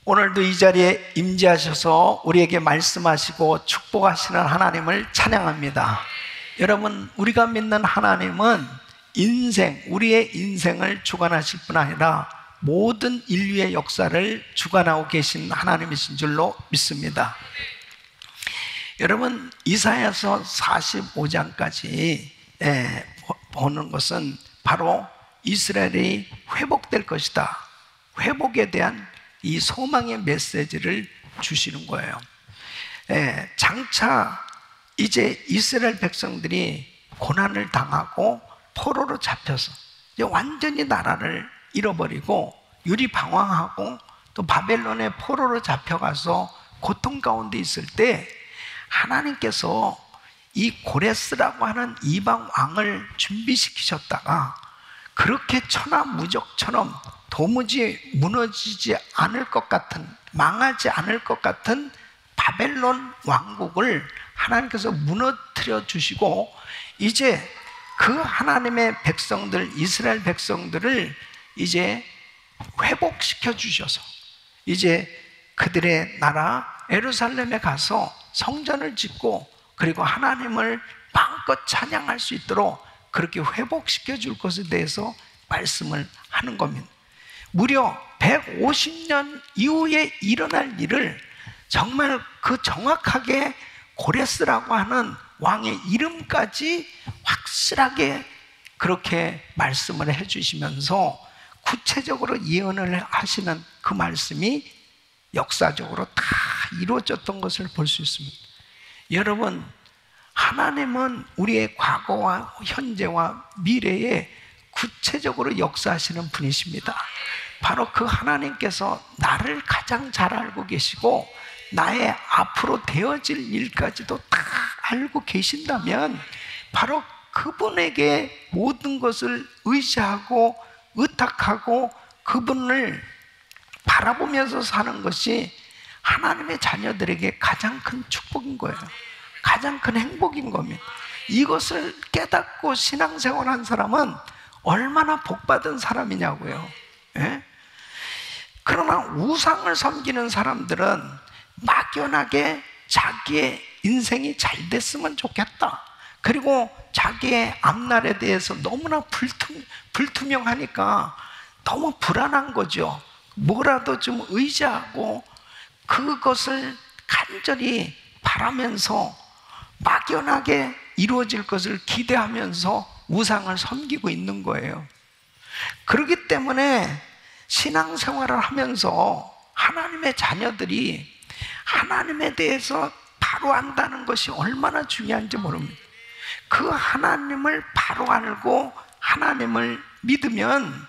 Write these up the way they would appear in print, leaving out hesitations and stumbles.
오늘도 이 자리에 임재하셔서 우리에게 말씀하시고 축복하시는 하나님을 찬양합니다. 여러분, 우리가 믿는 하나님은 우리의 인생을 주관하실 뿐 아니라 모든 인류의 역사를 주관하고 계신 하나님이신 줄로 믿습니다. 여러분, 이사야서 45장까지 보는 것은 바로 이스라엘이 회복될 것이다, 회복에 대한 이 소망의 메시지를 주시는 거예요. 장차 이제 이스라엘 백성들이 고난을 당하고 포로로 잡혀서 이제 완전히 나라를 잃어버리고 유리방황하고 또 바벨론의 포로로 잡혀가서 고통 가운데 있을 때 하나님께서 이 고레스라고 하는 이방 왕을 준비시키셨다가 그렇게 천하무적처럼 도무지 무너지지 않을 것 같은, 망하지 않을 것 같은 바벨론 왕국을 하나님께서 무너뜨려 주시고 이제 그 하나님의 백성들, 이스라엘 백성들을 이제 회복시켜 주셔서 이제 그들의 나라 예루살렘에 가서 성전을 짓고 그리고 하나님을 마음껏 찬양할 수 있도록 그렇게 회복시켜 줄 것에 대해서 말씀을 하는 겁니다. 무려 150년 이후에 일어날 일을 정말 그 정확하게 고레스라고 하는 왕의 이름까지 확실하게 그렇게 말씀을 해주시면서 구체적으로 예언을 하시는 그 말씀이 역사적으로 다 이루어졌던 것을 볼 수 있습니다. 여러분, 하나님은 우리의 과거와 현재와 미래에 구체적으로 역사하시는 분이십니다. 바로 그 하나님께서 나를 가장 잘 알고 계시고 나의 앞으로 되어질 일까지도 다 알고 계신다면 바로 그분에게 모든 것을 의지하고 의탁하고 그분을 바라보면서 사는 것이 하나님의 자녀들에게 가장 큰 축복인 거예요. 가장 큰 행복인 겁니다. 이것을 깨닫고 신앙생활한 사람은 얼마나 복받은 사람이냐고요. 예? 그러나 우상을 섬기는 사람들은 막연하게 자기의 인생이 잘 됐으면 좋겠다, 그리고 자기의 앞날에 대해서 너무나 불투명하니까 너무 불안한 거죠. 뭐라도 좀 의지하고 그것을 간절히 바라면서 막연하게 이루어질 것을 기대하면서 우상을 섬기고 있는 거예요. 그렇기 때문에 신앙생활을 하면서 하나님의 자녀들이 하나님에 대해서 바로 안다는 것이 얼마나 중요한지 모릅니다. 그 하나님을 바로 알고 하나님을 믿으면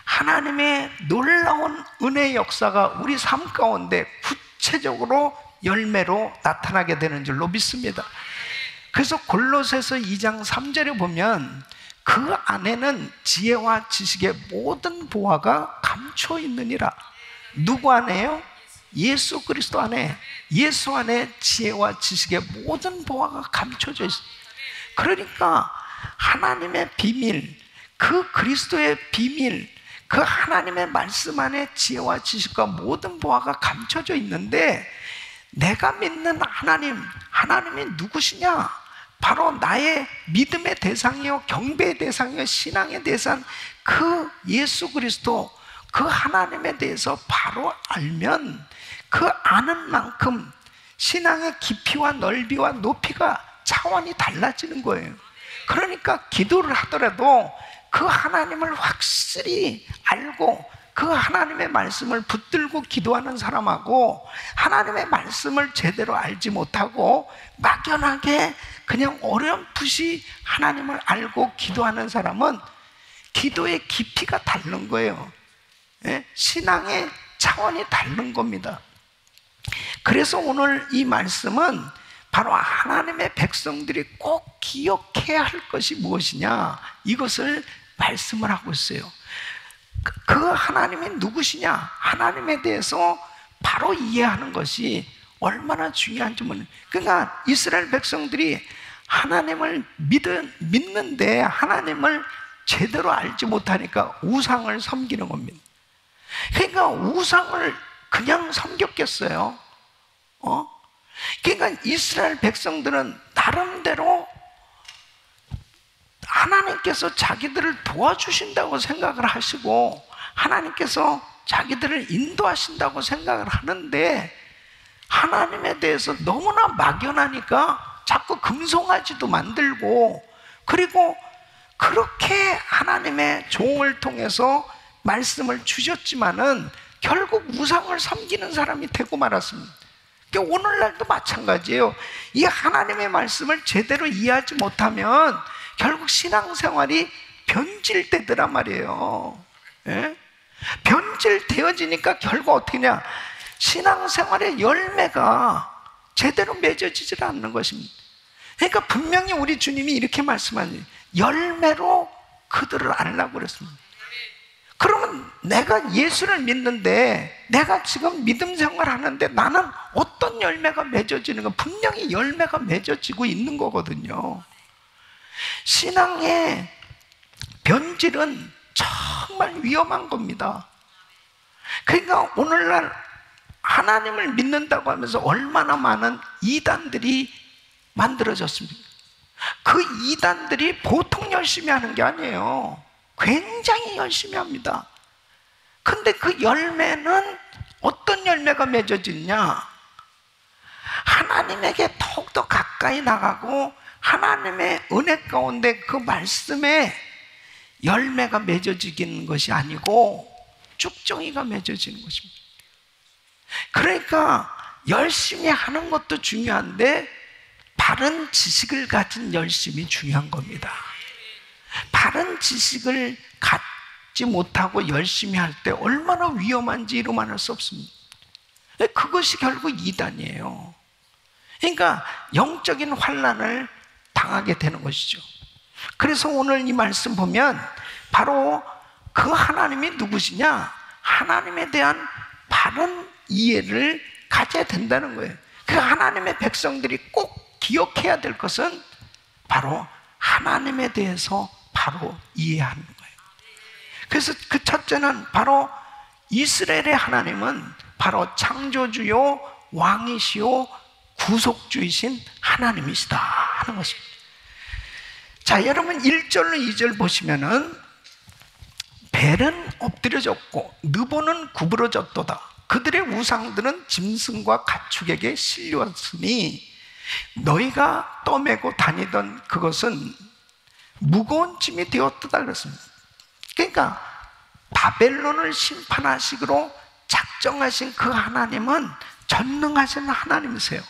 하나님의 놀라운 은혜의 역사가 우리 삶 가운데 구체적으로 열매로 나타나게 되는 줄로 믿습니다. 그래서 골로새서 2장 3절에 보면 그 안에는 지혜와 지식의 모든 보화가 감춰 있느니라. 누구 안에요? 예수 그리스도 안에. 예수 안에 지혜와 지식의 모든 보화가 감춰져 있어요. 그러니까 하나님의 비밀, 그 그리스도의 비밀, 그 하나님의 말씀 안에 지혜와 지식과 모든 보화가 감춰져 있는데 내가 믿는 하나님이 누구시냐? 바로 나의 믿음의 대상이요, 경배의 대상이요, 신앙의 대상, 그 예수 그리스도, 그 하나님에 대해서 바로 알면 그 아는 만큼 신앙의 깊이와 넓이와 높이가 차원이 달라지는 거예요. 그러니까 기도를 하더라도 그 하나님을 확실히 알고 그 하나님의 말씀을 붙들고 기도하는 사람하고 하나님의 말씀을 제대로 알지 못하고 막연하게 그냥 어렴풋이 하나님을 알고 기도하는 사람은 기도의 깊이가 다른 거예요. 예? 신앙의 차원이 다른 겁니다. 그래서 오늘 이 말씀은 바로 하나님의 백성들이 꼭 기억해야 할 것이 무엇이냐, 이것을 말씀을 하고 있어요. 그 하나님이 누구시냐, 하나님에 대해서 바로 이해하는 것이 얼마나 중요한지 모르는. 그러니까 이스라엘 백성들이 하나님을 믿는데 하나님을 제대로 알지 못하니까 우상을 섬기는 겁니다. 그러니까 우상을 그냥 섬겼겠어요? 그러니까 이스라엘 백성들은 나름대로 하나님께서 자기들을 도와주신다고 생각을 하시고 하나님께서 자기들을 인도하신다고 생각을 하는데, 하나님에 대해서 너무나 막연하니까 자꾸 금송아지도 만들고, 그리고 그렇게 하나님의 종을 통해서 말씀을 주셨지만은 결국 우상을 섬기는 사람이 되고 말았습니다. 그러니까 오늘날도 마찬가지예요. 이 하나님의 말씀을 제대로 이해하지 못하면 결국 신앙생활이 변질되더란 말이에요. 예? 변질되어지니까 결국 어떻게 되냐, 신앙생활의 열매가 제대로 맺어지질 않는 것입니다. 그러니까 분명히 우리 주님이 이렇게 말씀하니 열매로 그들을 알라고 그랬습니다. 그러면 내가 예수를 믿는데, 내가 지금 믿음 생활하는데 나는 어떤 열매가 맺어지는 가, 분명히 열매가 맺어지고 있는 거거든요. 신앙의 변질은 정말 위험한 겁니다. 그러니까 오늘날 하나님을 믿는다고 하면서 얼마나 많은 이단들이 만들어졌습니까? 그 이단들이 보통 열심히 하는 게 아니에요. 굉장히 열심히 합니다. 근데 그 열매는 어떤 열매가 맺어지냐? 하나님에게 더욱더 가까이 나가고 하나님의 은혜 가운데 그 말씀에 열매가 맺어지는 것이 아니고 쭉정이가 맺어지는 것입니다. 그러니까 열심히 하는 것도 중요한데 바른 지식을 가진 열심이 중요한 겁니다. 바른 지식을 갖지 못하고 열심히 할 때 얼마나 위험한지 이루말할 수 없습니다. 그것이 결국 이단이에요. 그러니까 영적인 환난을 당하게 되는 것이죠. 그래서 오늘 이 말씀 보면 바로 그 하나님이 누구시냐? 하나님에 대한 바른 이해를 가져야 된다는 거예요. 그 하나님의 백성들이 꼭 기억해야 될 것은 바로 하나님에 대해서 바로 이해하는 거예요. 그래서 그 첫째는 바로 이스라엘의 하나님은 바로 창조주요 왕이시요 구속주이신 하나님이시다 하는 것입니다. 자, 여러분 1절로 2절 보시면은 벨은 엎드려졌고 느보는 구부러졌도다. 그들의 우상들은 짐승과 가축에게 실렸으니 너희가 떠매고 다니던 그것은 무거운 짐이 되었다 그랬습니다. 그러니까 바벨론을 심판하시기로 작정하신 그 하나님은 전능하신 하나님이세요.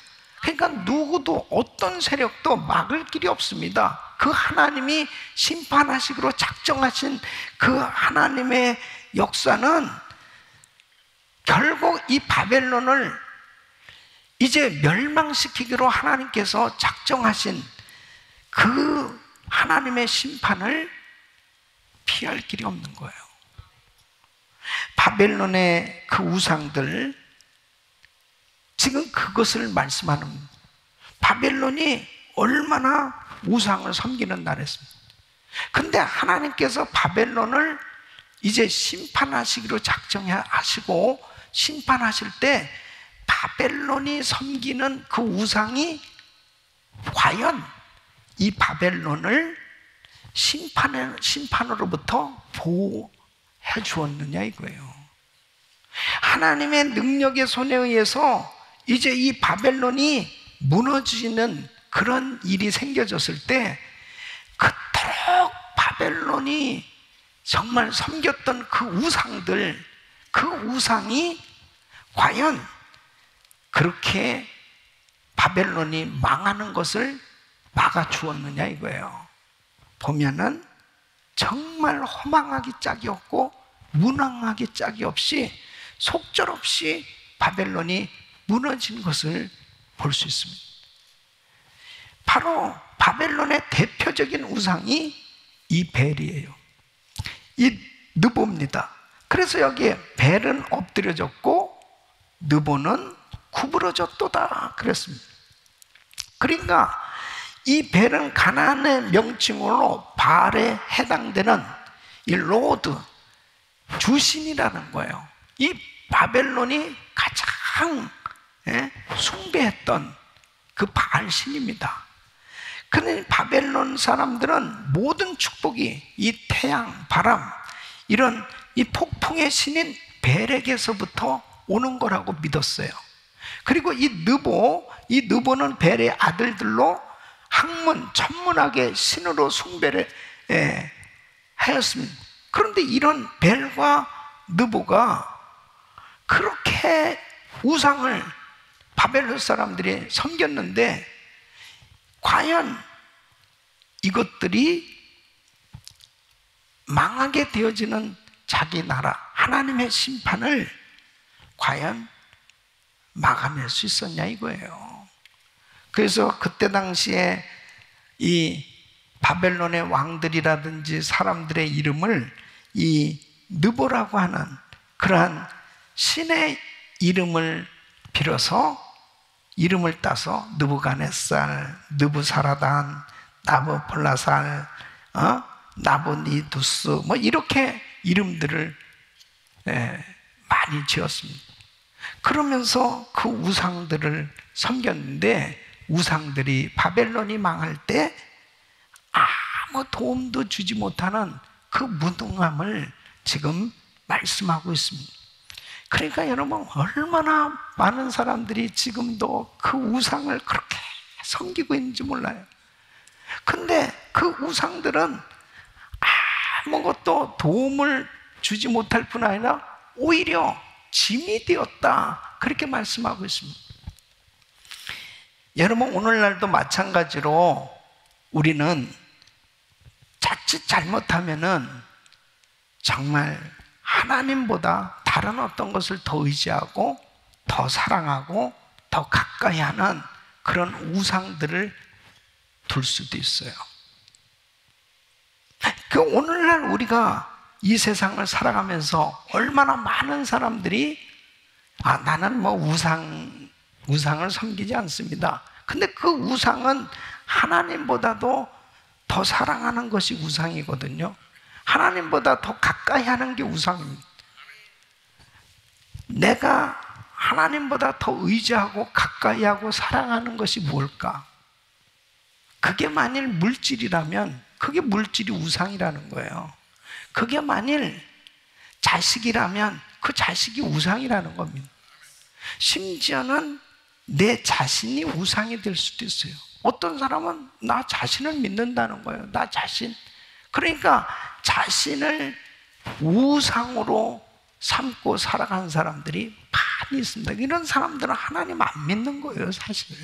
그러니까 누구도 어떤 세력도 막을 길이 없습니다. 그 하나님이 심판하시기로 작정하신 그 하나님의 역사는 결국 이 바벨론을 이제 멸망시키기로 하나님께서 작정하신 그 하나님의 심판을 피할 길이 없는 거예요. 바벨론의 그 우상들, 지금 그것을 말씀하는, 바벨론이 얼마나 우상을 섬기는 나라였습니다. 근데 하나님께서 바벨론을 이제 심판하시기로 작정하시고 심판하실 때 바벨론이 섬기는 그 우상이 과연 이 바벨론을 심판으로부터 보호해 주었느냐 이거예요. 하나님의 능력의 손에 의해서 이제 이 바벨론이 무너지는 그런 일이 생겨졌을 때 그토록 바벨론이 정말 섬겼던 그 우상들, 그 우상이 과연 그렇게 바벨론이 망하는 것을 막아주었느냐 이거예요. 보면은 정말 허망하기 짝이 없고 무능하기 짝이 없이 속절없이 바벨론이 무너진 것을 볼 수 있습니다. 바로 바벨론의 대표적인 우상이 이 벨이에요. 이 느보입니다. 그래서 여기에 벨은 엎드려졌고 느보는 구부러졌도다 그랬습니다. 그러니까 이 벨은 가나안의 명칭으로 바알에 해당되는 이 로드, 주신이라는 거예요. 이 바벨론이 숭배했던 그 바알 신입니다. 그런데 바벨론 사람들은 모든 축복이 이 태양, 바람, 이런 이 폭풍의 신인 벨에게서부터 오는 거라고 믿었어요. 그리고 이 느보는 벨의 아들들로 학문, 천문학의 신으로 숭배를 하였습니다. 그런데 이런 벨과 느보가 그렇게 우상을 바벨론 사람들이 섬겼는데, 과연 이것들이 망하게 되어지는 자기 나라, 하나님의 심판을 과연 막아낼 수 있었냐 이거예요. 그래서 그때 당시에 이 바벨론의 왕들이라든지 사람들의 이름을 이 느보라고 하는 그러한 신의 이름을 빌어서, 이름을 따서 느부갓네살, 느부사라단, 나부폴라살, 나보니두스, 뭐 이렇게 이름들을 많이 지었습니다. 그러면서 그 우상들을 섬겼는데, 우상들이 바벨론이 망할 때 아무 도움도 주지 못하는 그 무능함을 지금 말씀하고 있습니다. 그러니까 여러분, 얼마나 많은 사람들이 지금도 그 우상을 그렇게 섬기고 있는지 몰라요. 근데 그 우상들은 아무것도 도움을 주지 못할 뿐 아니라 오히려 짐이 되었다, 그렇게 말씀하고 있습니다. 여러분, 오늘날도 마찬가지로 우리는 자칫 잘못하면은 정말 하나님보다 다른 어떤 것을 더 의지하고 더 사랑하고 더 가까이 하는 그런 우상들을 둘 수도 있어요. 그 오늘날 우리가 이 세상을 살아가면서 얼마나 많은 사람들이 나는 뭐 우상을 섬기지 않습니다. 근데 그 우상은 하나님보다도 더 사랑하는 것이 우상이거든요. 하나님보다 더 가까이 하는 게 우상입니다. 내가 하나님보다 더 의지하고 가까이 하고 사랑하는 것이 뭘까? 그게 만일 물질이라면 그게 물질이 우상이라는 거예요. 그게 만일 자식이라면 그 자식이 우상이라는 겁니다. 심지어는 내 자신이 우상이 될 수도 있어요. 어떤 사람은 나 자신을 믿는다는 거예요. 나 자신. 그러니까 자신을 우상으로 삼고 살아가는 사람들이 많이 있습니다. 이런 사람들은 하나님 안 믿는 거예요, 사실.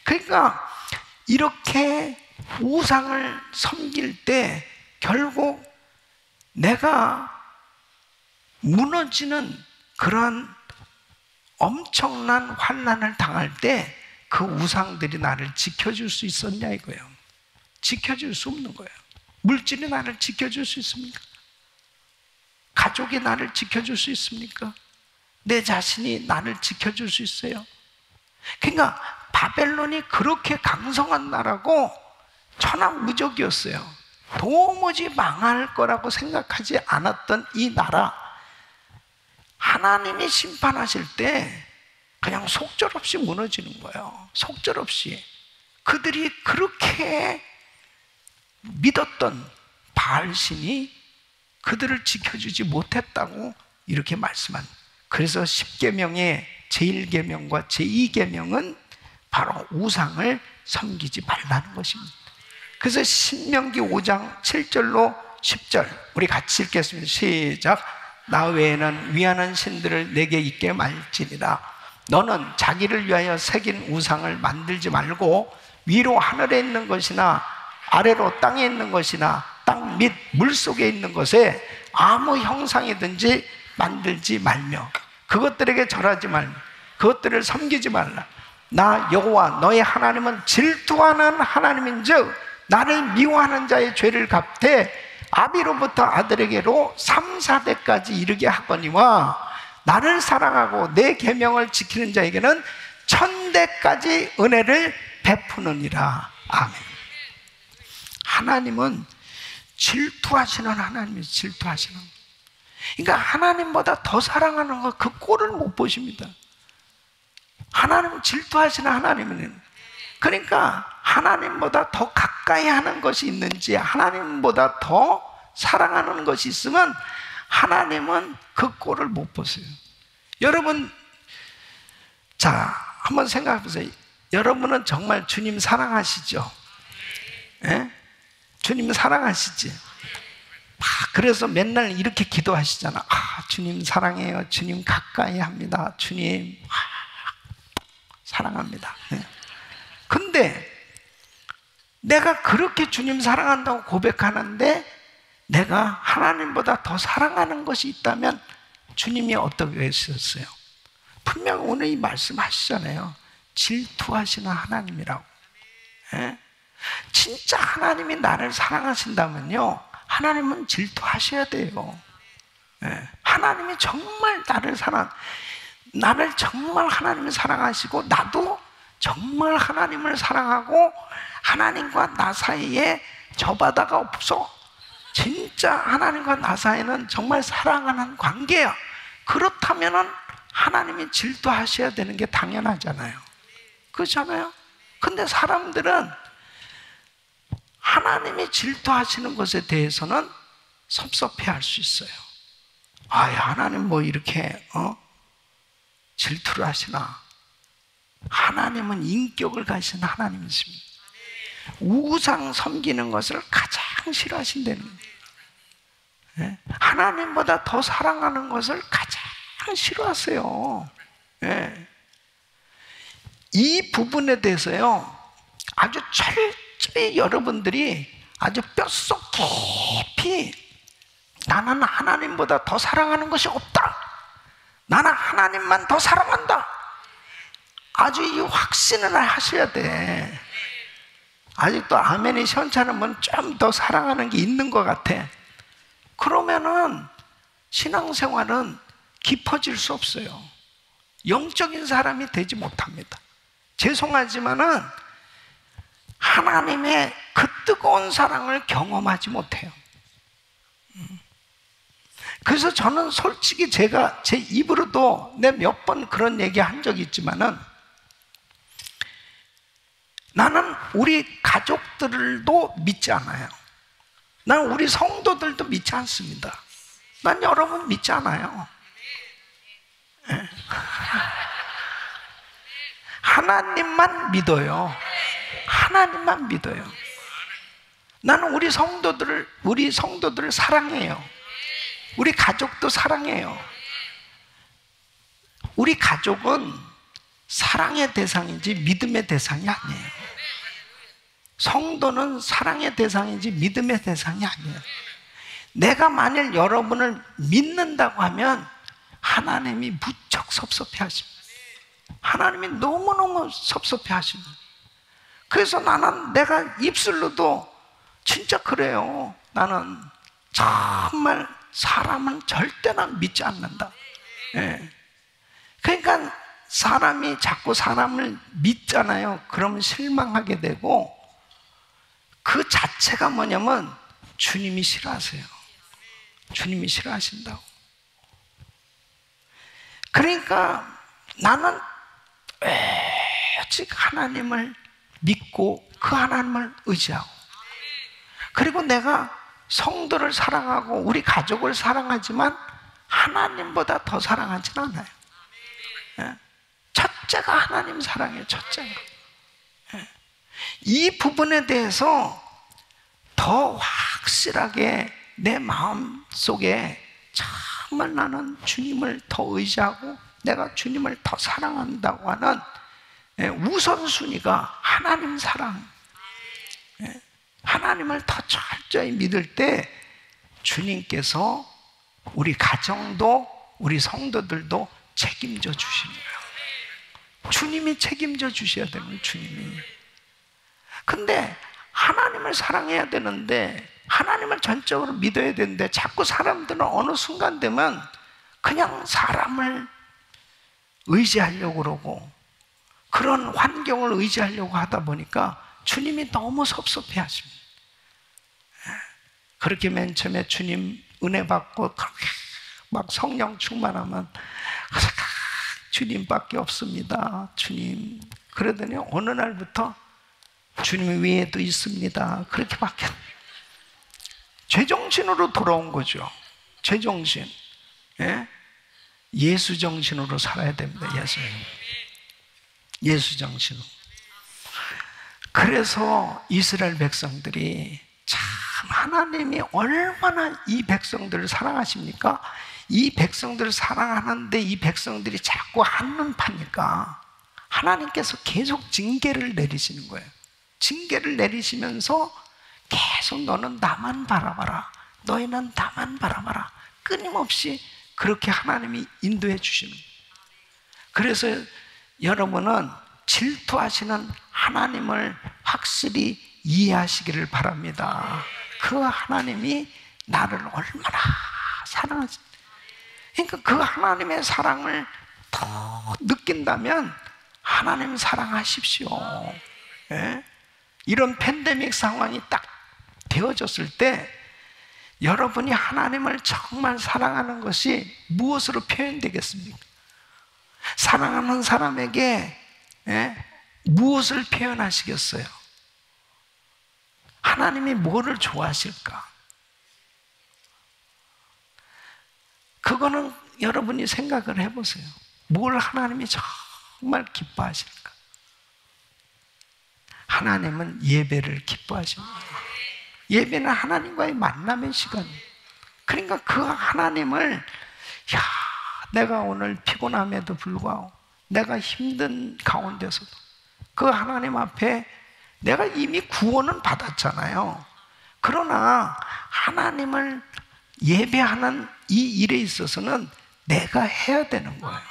그러니까 이렇게 우상을 섬길 때 결국 내가 무너지는 그런 엄청난 환난을 당할 때 그 우상들이 나를 지켜줄 수 있었냐 이거예요. 지켜줄 수 없는 거예요. 물질이 나를 지켜줄 수 있습니까? 가족이 나를 지켜줄 수 있습니까? 내 자신이 나를 지켜줄 수 있어요? 그러니까 바벨론이 그렇게 강성한 나라고 천하무적이었어요. 도무지 망할 거라고 생각하지 않았던 이 나라, 하나님이 심판하실 때 그냥 속절없이 무너지는 거예요. 속절없이. 그들이 그렇게 믿었던 바알신이 그들을 지켜주지 못했다고 이렇게 말씀한. 그래서 10계명의 제1계명과 제2계명은 바로 우상을 섬기지 말라는 것입니다. 그래서 신명기 5장 7절로 10절 우리 같이 읽겠습니다. 시작. 나 외에는 위하는 신들을 내게 있게 말지니라. 너는 자기를 위하여 새긴 우상을 만들지 말고 위로 하늘에 있는 것이나 아래로 땅에 있는 것이나 땅 밑 물속에 있는 것에 아무 형상이든지 만들지 말며 그것들에게 절하지 말며 그것들을 섬기지 말라. 나 여호와 너의 하나님은 질투하는 하나님인즉 나를 미워하는 자의 죄를 갚되 아비로부터 아들에게로 3, 4대까지 이르게 하거니와 나를 사랑하고 내 계명을 지키는 자에게는 1000대까지 은혜를 베푸느니라. 아멘. 하나님은 질투하시는 하나님이 질투하시는. 그러니까 하나님보다 더 사랑하는 거 그 꼴을 못 보십니다. 하나님 질투하시는 하나님은, 그러니까 하나님보다 더 가까이 하는 것이 있는지, 하나님보다 더 사랑하는 것이 있으면 하나님은 그 꼴을 못 보세요. 여러분, 자, 한번 생각해 보세요. 여러분은 정말 주님 사랑하시죠? 예? 주님 사랑하시지? 그래서 맨날 이렇게 기도하시잖아. 주님 사랑해요. 주님 가까이 합니다. 주님 사랑합니다. 근데 내가 그렇게 주님 사랑한다고 고백하는데 내가 하나님보다 더 사랑하는 것이 있다면 주님이 어떻게 했었어요? 분명 오늘 이 말씀 하시잖아요. 질투하시는 하나님이라고. 예? 진짜 하나님이 나를 사랑하신다면요, 하나님은 질투하셔야 돼요. 예. 하나님이 정말 나를 정말 하나님이 사랑하시고 나도 정말 하나님을 사랑하고 하나님과 나 사이에 저 바다가 없어. 진짜 하나님과 나 사이는 정말 사랑하는 관계야. 그렇다면은 하나님이 질투하셔야 되는 게 당연하잖아요. 그렇잖아요? 근데 사람들은 하나님이 질투하시는 것에 대해서는 섭섭해할 수 있어요. 하나님 뭐 이렇게 질투를 하시나? 하나님은 인격을 가진 하나님이십니다. 우상 섬기는 것을 가장 싫어하신다는 거예요. 하나님보다 더 사랑하는 것을 가장 싫어하세요. 이 부분에 대해서요, 아주 철저히 여러분들이 아주 뼛속 깊이 나는 하나님보다 더 사랑하는 것이 없다. 나는 하나님만 더 사랑한다. 아주 이 확신을 하셔야 돼. 아직도 아멘이 시원찮으면 좀 더 사랑하는 게 있는 것 같아. 그러면은 신앙생활은 깊어질 수 없어요. 영적인 사람이 되지 못합니다. 죄송하지만은 하나님의 그 뜨거운 사랑을 경험하지 못해요. 그래서 저는 솔직히 제가 제 입으로도 내 몇 번 그런 얘기 한 적이 있지만은 나는 우리 가족들도 믿지 않아요. 나는 우리 성도들도 믿지 않습니다. 난 여러분 믿지 않아요. 하나님만 믿어요. 하나님만 믿어요. 나는 우리 성도들을 사랑해요. 우리 가족도 사랑해요. 우리 가족은 사랑의 대상이지 믿음의 대상이 아니에요. 성도는 사랑의 대상이지 믿음의 대상이 아니에요. 내가 만일 여러분을 믿는다고 하면 하나님이 무척 섭섭해 하십니다. 하나님이 너무너무 섭섭해 하십니다. 그래서 나는 내가 입술로도 진짜 그래요. 나는 정말 사람은 절대나 믿지 않는다. 그러니까 사람이 자꾸 사람을 믿잖아요. 그러면 실망하게 되고, 그 자체가 뭐냐면 주님이 싫어하세요. 주님이 싫어하신다고. 그러니까 나는 오직 하나님을 믿고 그 하나님을 의지하고, 그리고 내가 성도를 사랑하고 우리 가족을 사랑하지만 하나님보다 더 사랑하진 않아요. 첫째가 하나님 사랑해요. 첫째가. 이 부분에 대해서 더 확실하게 내 마음 속에 정말 나는 주님을 더 의지하고 내가 주님을 더 사랑한다고 하는 우선순위가 하나님 사랑. 하나님을 더 철저히 믿을 때 주님께서 우리 가정도 우리 성도들도 책임져 주십니다. 주님이 책임져 주셔야 됩니다. 주님이. 근데 하나님을 사랑해야 되는데, 하나님을 전적으로 믿어야 되는데 자꾸 사람들은 어느 순간 되면 그냥 사람을 의지하려고 그러고 그런 환경을 의지하려고 하다 보니까 주님이 너무 섭섭해 하십니다. 그렇게 맨 처음에 주님 은혜 받고 그렇게 막 성령 충만하면 주님밖에 없습니다. 주님. 그러더니 어느 날부터 주님 위에도 있습니다. 그렇게 바뀌었. 죄정신으로 돌아온 거죠. 죄정신. 예? 예수 정신으로 살아야 됩니다. 예수 정신으로. 그래서 이스라엘 백성들이 참 하나님이 얼마나 이 백성들을 사랑하십니까? 이 백성들을 사랑하는데 이 백성들이 자꾸 한눈 파니까 하나님께서 계속 징계를 내리시는 거예요. 징계를 내리시면서 계속 너는 나만 바라봐라. 너희는 나만 바라봐라. 끊임없이 그렇게 하나님이 인도해 주시는 거예요. 그래서 여러분은 질투하시는 하나님을 확실히 이해하시기를 바랍니다. 그 하나님이 나를 얼마나 사랑하시. 그러니까 그 하나님의 사랑을 더 느낀다면 하나님 사랑하십시오. 예? 이런 팬데믹 상황이 딱 되어졌을 때 여러분이 하나님을 정말 사랑하는 것이 무엇으로 표현되겠습니까? 사랑하는 사람에게 무엇을 표현하시겠어요? 하나님이 뭐를 좋아하실까? 그거는 여러분이 생각을 해보세요. 뭘 하나님이 정말 기뻐하실까? 하나님은 예배를 기뻐하십니다. 예배는 하나님과의 만남의 시간. 그러니까 그 하나님을 내가 오늘 피곤함에도 불구하고 내가 힘든 가운데서도 그 하나님 앞에 내가 이미 구원은 받았잖아요. 그러나 하나님을 예배하는 이 일에 있어서는 내가 해야 되는 거예요.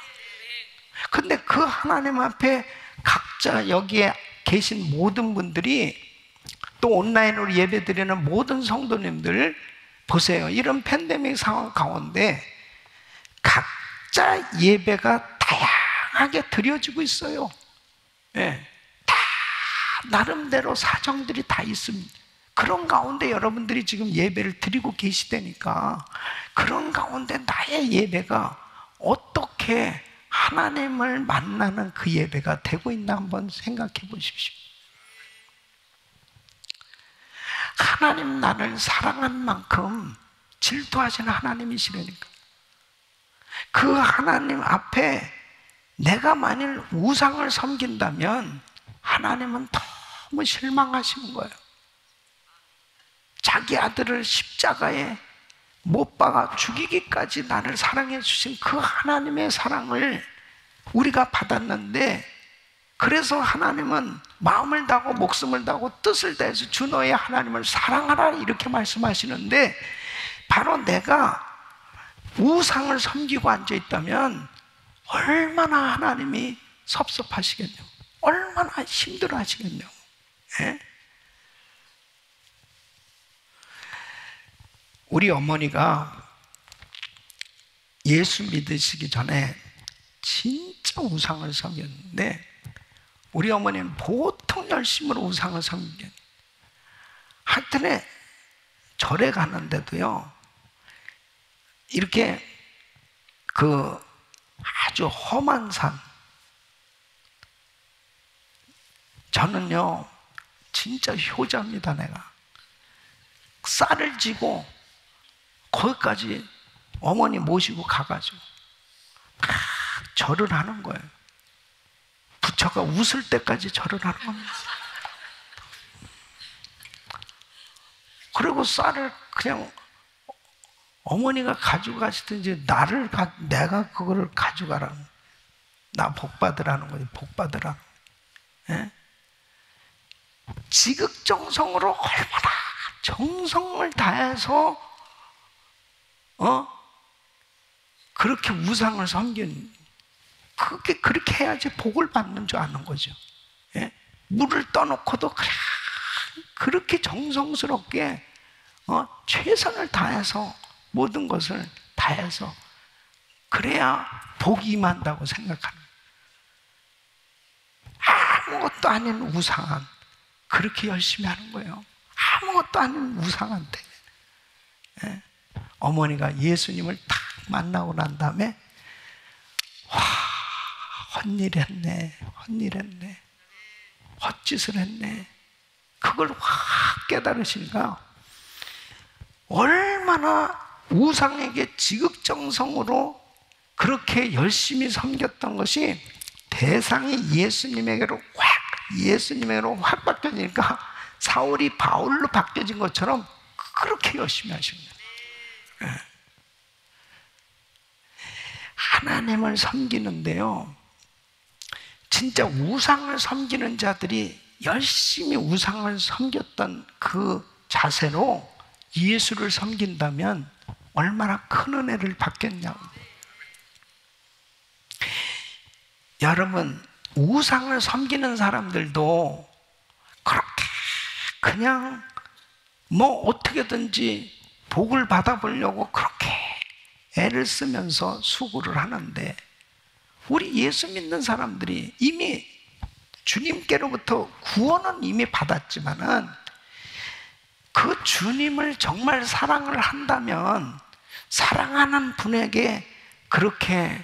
근데 그 하나님 앞에 각자 여기에 계신 모든 분들이 또 온라인으로 예배드리는 모든 성도님들 보세요. 이런 팬데믹 상황 가운데 각자 예배가 다양하게 드려지고 있어요. 네. 다 나름대로 사정들이 다 있습니다. 그런 가운데 여러분들이 지금 예배를 드리고 계시다니까 그런 가운데 나의 예배가 어떻게 하나님을 만나는 그 예배가 되고 있나 한번 생각해 보십시오. 하나님 나를 사랑한 만큼 질투하시는 하나님이시라니까. 그 하나님 앞에 내가 만일 우상을 섬긴다면 하나님은 너무 실망하시는 거예요. 자기 아들을 십자가에 못 박아 죽이기까지 나를 사랑해 주신 그 하나님의 사랑을 우리가 받았는데, 그래서 하나님은 마음을 다하고 목숨을 다하고 뜻을 다해서 주 너의 하나님을 사랑하라 이렇게 말씀하시는데, 바로 내가 우상을 섬기고 앉아있다면 얼마나 하나님이 섭섭하시겠냐고, 얼마나 힘들어 하시겠냐고. 예? 우리 어머니가 예수 믿으시기 전에 진짜 우상을 섬겼는데, 우리 어머니는 보통 열심으로 우상을 섬겼어요. 하여튼에 절에 가는데도요, 이렇게 그 아주 험한 산, 저는요 진짜 효자입니다. 내가 쌀을 지고 거기까지 어머니 모시고 가가지고 절을 하는 거예요. 부처가 웃을 때까지 절을 하는 겁니다. 그리고 쌀을 그냥 어머니가 가지고 가시든지 내가 그거를 가져가라는, 나 복 받으라는 거지. 복 받으라는. 예? 지극정성으로 얼마나 정성을 다해서 그렇게 우상을 섬긴, 그렇게 해야지 복을 받는 줄 아는 거죠. 예? 물을 떠놓고도 그렇게 정성스럽게 최선을 다해서 모든 것을 다해서 그래야 복이 임한다고 생각하는, 아무것도 아닌 우상한, 그렇게 열심히 하는 거예요. 아무것도 아닌 우상한테. 예? 어머니가 예수님을 딱 만나고 난 다음에 헛일했네, 헛일했네, 헛짓을 했네. 그걸 확 깨달으시니까 얼마나 우상에게 지극정성으로 그렇게 열심히 섬겼던 것이 대상이 예수님에게로 확 바뀌어지니까 사울이 바울로 바뀌어진 것처럼 그렇게 열심히 하신 거예요. 하나님을 섬기는데요, 진짜 우상을 섬기는 자들이 열심히 우상을 섬겼던 그 자세로 예수를 섬긴다면 얼마나 큰 은혜를 받겠냐고. 여러분, 우상을 섬기는 사람들도 그렇게 그냥 뭐 어떻게든지 복을 받아보려고 그렇게 애를 쓰면서 수고를 하는데, 우리 예수 믿는 사람들이 이미 주님께로부터 구원은 이미 받았지만은 그 주님을 정말 사랑을 한다면 사랑하는 분에게 그렇게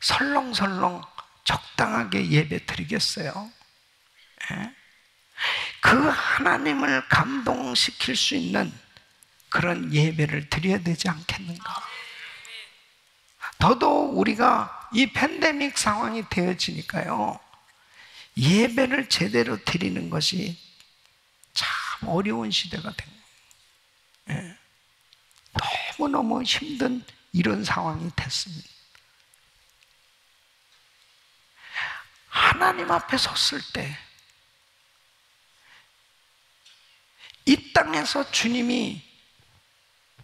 설렁설렁 적당하게 예배 드리겠어요? 예? 그 하나님을 감동시킬 수 있는 그런 예배를 드려야 되지 않겠는가? 더더욱 우리가 이 팬데믹 상황이 되어지니까요, 예배를 제대로 드리는 것이 참 어려운 시대가 된 거예요. 예. 너무너무 힘든 이런 상황이 됐습니다. 하나님 앞에 섰을 때, 이 땅에서 주님이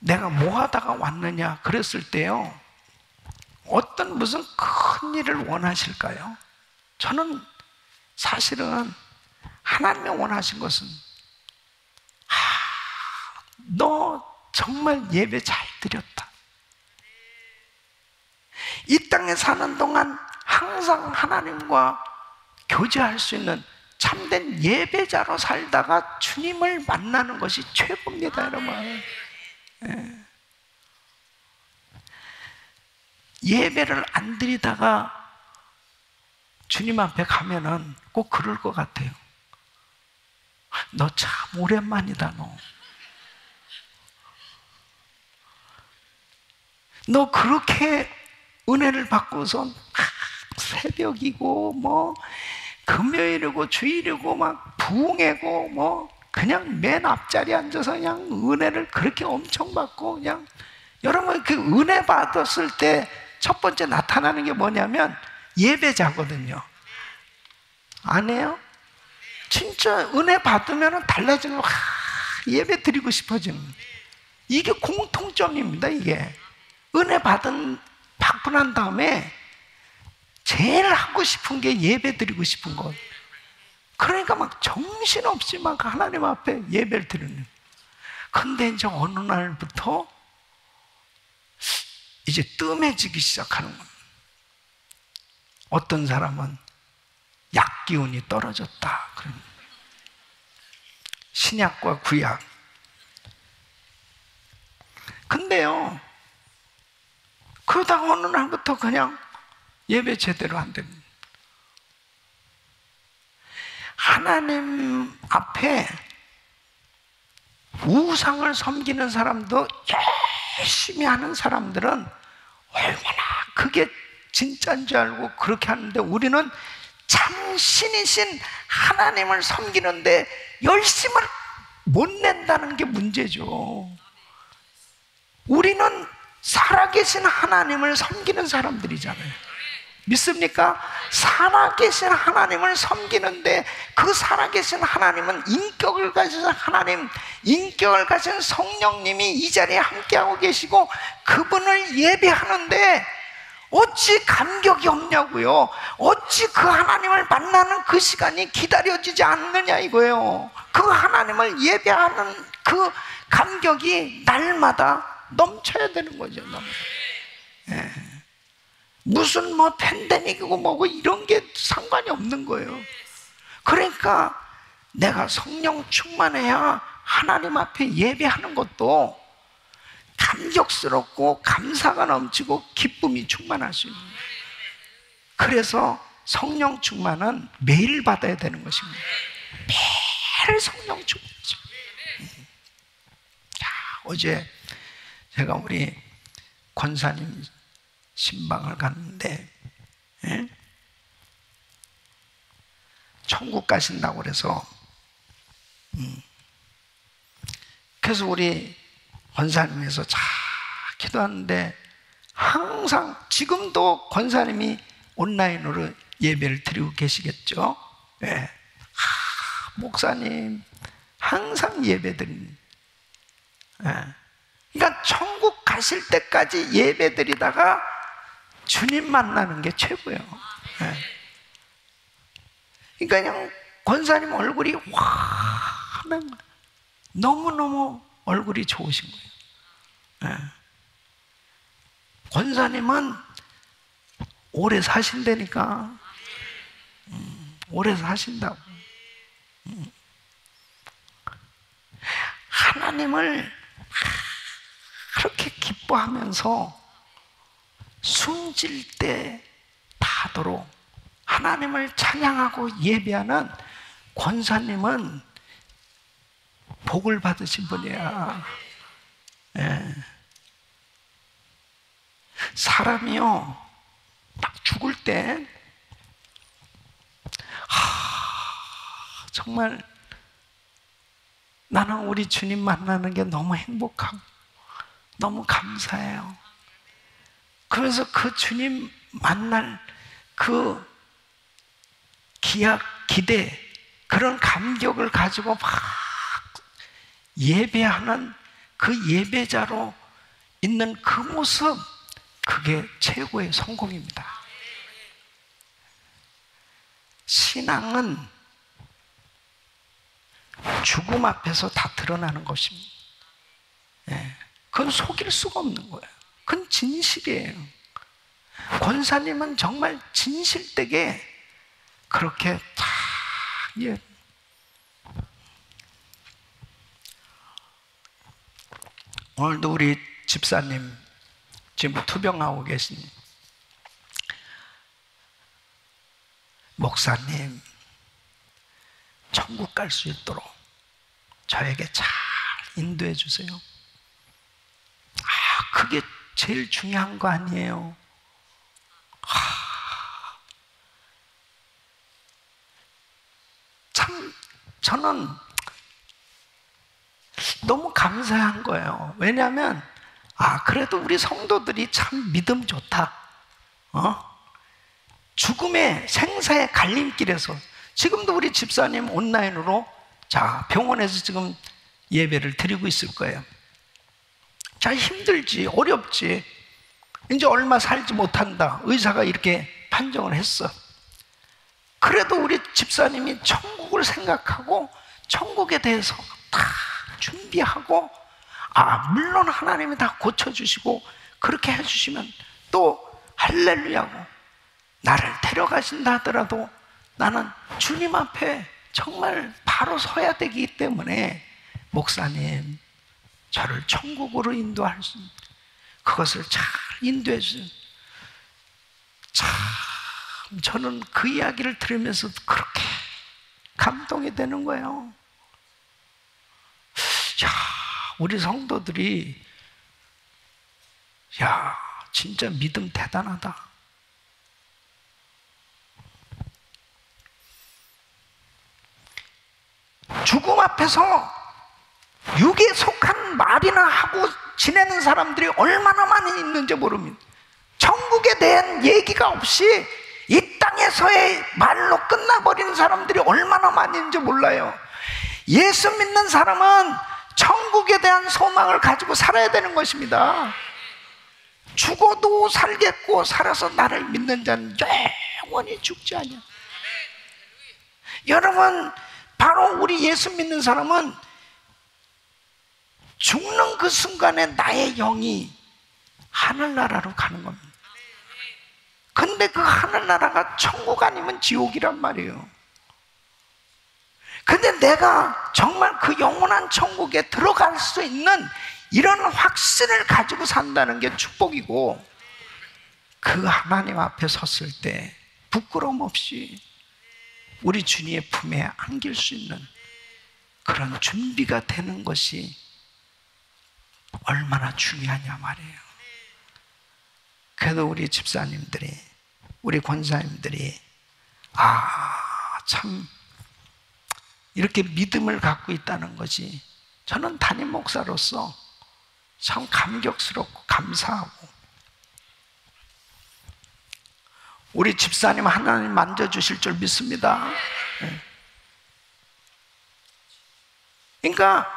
내가 뭐 하다가 왔느냐 그랬을 때요, 어떤 무슨 큰 일을 원하실까요? 저는 사실은 하나님이 원하신 것은, 너 정말 예배 잘 드렸다. 이 땅에 사는 동안 항상 하나님과 교제할 수 있는 참된 예배자로 살다가 주님을 만나는 것이 최고입니다, 여러분. 예배를 안 드리다가 주님 앞에 가면은 꼭 그럴 것 같아요. 너 참 오랜만이다, 너 그렇게 은혜를 받고서 새벽이고 뭐 금요일이고 주일이고 막 부흥회고 뭐 그냥 맨 앞자리에 앉아서 그냥 은혜를 그렇게 엄청 받고, 그냥 여러분 그 은혜 받았을 때 첫 번째 나타나는 게 뭐냐면 예배자거든요. 안 해요? 진짜 은혜 받으면 달라지는 거, 예배 드리고 싶어지는, 이게 공통점입니다. 이게 은혜 받고 난 다음에 제일 하고 싶은 게 예배 드리고 싶은 것. 그러니까 막 정신없이 막 하나님 앞에 예배를 드리는. 근데 이제 어느 날부터 이제 뜸해지기 시작하는 겁니다. 어떤 사람은 약 기운이 떨어졌다. 신약과 구약. 근데요, 그러다가 어느 날부터 그냥 예배 제대로 안 됩니다. 하나님 앞에 우상을 섬기는 사람도 열심히 하는 사람들은 얼마나 그게 진짜인 줄 알고 그렇게 하는데, 우리는 참 신이신 하나님을 섬기는데 열심을 못 낸다는 게 문제죠. 우리는 살아계신 하나님을 섬기는 사람들이잖아요. 믿습니까? 살아계신 하나님을 섬기는데, 그 살아계신 하나님은 인격을 가진 하나님, 인격을 가진 성령님이 이 자리에 함께하고 계시고 그분을 예배하는데 어찌 감격이 없냐고요. 어찌 그 하나님을 만나는 그 시간이 기다려지지 않느냐 이거예요. 그 하나님을 예배하는 그 감격이 날마다 넘쳐야 되는 거죠. 예. 무슨 뭐 팬데믹이고 뭐고 이런 게 상관이 없는 거예요. 그러니까 내가 성령 충만해야 하나님 앞에 예배하는 것도 감격스럽고 감사가 넘치고 기쁨이 충만할 수 있는 거예요. 그래서 성령 충만은 매일 받아야 되는 것입니다. 매일 성령 충만이죠. 어제 제가 우리 권사님 신방을 갔는데, 예? 천국 가신다고 그래서, 그래서 우리 권사님에서 잘 기도하는데, 항상 지금도 권사님이 온라인으로 예배를 드리고 계시겠죠. 예. 목사님 항상 예배 드립니다. 예. 그러니까 천국 가실 때까지 예배 드리다가 주님 만나는 게 최고예요. 예. 그러니까 그냥 권사님 얼굴이 환한 거예요. 너무너무 얼굴이 좋으신 거예요. 예. 권사님은 오래 사신다니까. 오래 사신다고. 하나님을 그렇게 기뻐하면서 숨질 때 다도록 하나님을 찬양하고 예배하는 권사님은 복을 받으신 분이야. 예. 사람이요, 딱 죽을 때 정말 나는 우리 주님 만나는 게 너무 행복하고 너무 감사해요. 그래서 그 주님 만날 그 기약, 기대, 그런 감격을 가지고 막 예배하는 그 예배자로 있는 그 모습, 그게 최고의 성공입니다. 신앙은 죽음 앞에서 다 드러나는 것입니다. 예. 그건 속일 수가 없는 거예요. 그건 진실이에요. 권사님은 정말 진실되게 그렇게 다, 예. 오늘도 우리 집사님 지금 투병하고 계신 목사님, 천국 갈 수 있도록 저에게 잘 인도해 주세요. 그게 제일 중요한 거 아니에요. 참 저는 너무 감사한 거예요. 왜냐하면 그래도 우리 성도들이 참 믿음 좋다. 죽음의 생사의 갈림길에서 지금도 우리 집사님 온라인으로 병원에서 지금 예배를 드리고 있을 거예요. 자, 힘들지, 어렵지. 이제 얼마 살지 못한다. 의사가 이렇게 판정을 했어. 그래도 우리 집사님이 천국을 생각하고 천국에 대해서 다 준비하고, 물론 하나님이 다 고쳐주시고 그렇게 해주시면 또 할렐루야고 나를 데려가신다 하더라도 나는 주님 앞에 정말 바로 서야 되기 때문에 목사님, 저를 천국으로 인도할 수 있는 그것을 잘 인도해 주세요. 참 저는 그 이야기를 들으면서 그렇게 감동이 되는 거예요. 우리 성도들이 진짜 믿음 대단하다. 죽음 앞에서 육에 속한 말이나 하고 지내는 사람들이 얼마나 많이 있는지 모릅니다. 천국에 대한 얘기가 없이 이 땅에서의 말로 끝나버리는 사람들이 얼마나 많이 있는지 몰라요. 예수 믿는 사람은 천국에 대한 소망을 가지고 살아야 되는 것입니다. 죽어도 살겠고 살아서 나를 믿는 자는 영원히 죽지 않냐. 여러분, 바로 우리 예수 믿는 사람은 죽는 그 순간에 나의 영이 하늘나라로 가는 겁니다. 근데 그 하늘나라가 천국 아니면 지옥이란 말이에요. 근데 내가 정말 그 영원한 천국에 들어갈 수 있는 이런 확신을 가지고 산다는 게 축복이고, 그 하나님 앞에 섰을 때 부끄러움 없이 우리 주님의 품에 안길 수 있는 그런 준비가 되는 것이 얼마나 중요하냐 말이에요. 그래도 우리 집사님들이, 우리 권사님들이 참 이렇게 믿음을 갖고 있다는 것이 저는 담임 목사로서 참 감격스럽고 감사하고, 우리 집사님 하나님 만져주실 줄 믿습니다. 그러니까